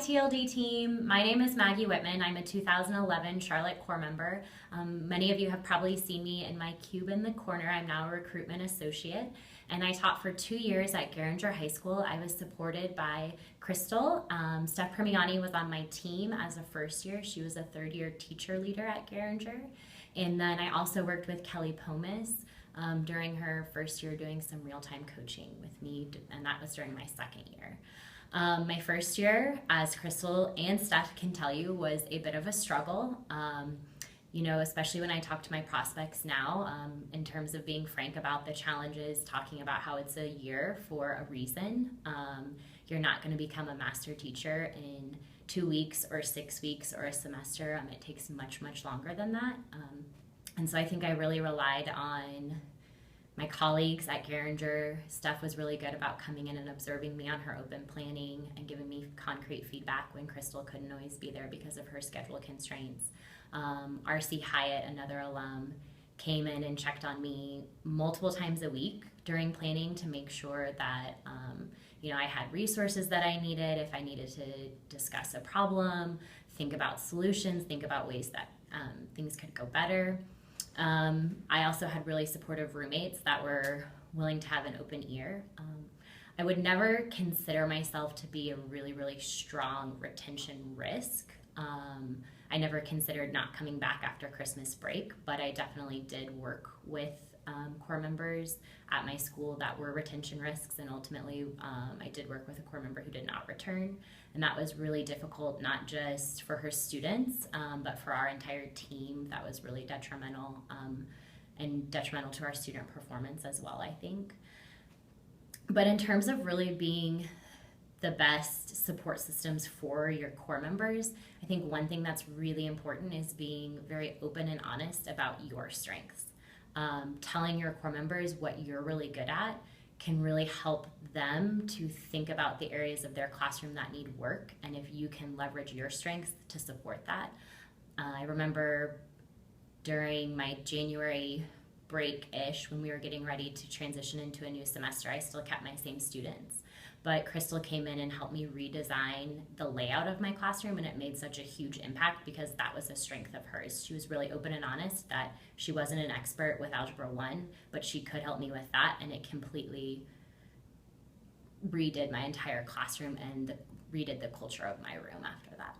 TLD team. My name is Maggie Whitman. I'm a 2011 Charlotte Corps member. Many of you have probably seen me in my cube in the corner. I'm now a recruitment associate, and I taught for 2 years at Garinger High School. I was supported by Crystal. Steph Permiani was on my team as a first year. She was a third-year teacher leader at Garinger. And then I also worked with Kelly Pomis during her first year doing some real-time coaching with me, and that was during my second year. My first year, as Crystal and Steph can tell you, was a bit of a struggle. Especially when I talk to my prospects now, in terms of being frank about the challenges, talking about how it's a year for a reason. You're not going to become a master teacher in 2 weeks or 6 weeks or a semester. It takes much, much longer than that. And so I think I really relied on my colleagues at Garinger. Steph was really good about coming in and observing me on her open planning and giving me concrete feedback when Crystal couldn't always be there because of her schedule constraints. RC Hyatt, another alum, came in and checked on me multiple times a week during planning to make sure that I had resources that I needed if I needed to discuss a problem, think about solutions, think about ways that things could go better. I also had really supportive roommates that were willing to have an open ear. I would never consider myself to be a really, really strong retention risk. I never considered not coming back after Christmas break, but I definitely did work with Corps members at my school that were retention risks, and ultimately I did work with a Corps member who did not return, and that was really difficult, not just for her students, but for our entire team. That was really detrimental, and detrimental to our student performance as well, I think. But in terms of really being the best support systems for your Corps members, I think one thing that's really important is being very open and honest about your strengths. Telling your Corps members what you're really good at can really help them to think about the areas of their classroom that need work, and if you can leverage your strengths to support that. I remember during my January break-ish, when we were getting ready to transition into a new semester, I still kept my same students. But Crystal came in and helped me redesign the layout of my classroom, and it made such a huge impact because that was a strength of hers. She was really open and honest that she wasn't an expert with Algebra 1, but she could help me with that, and it completely redid my entire classroom and redid the culture of my room after that.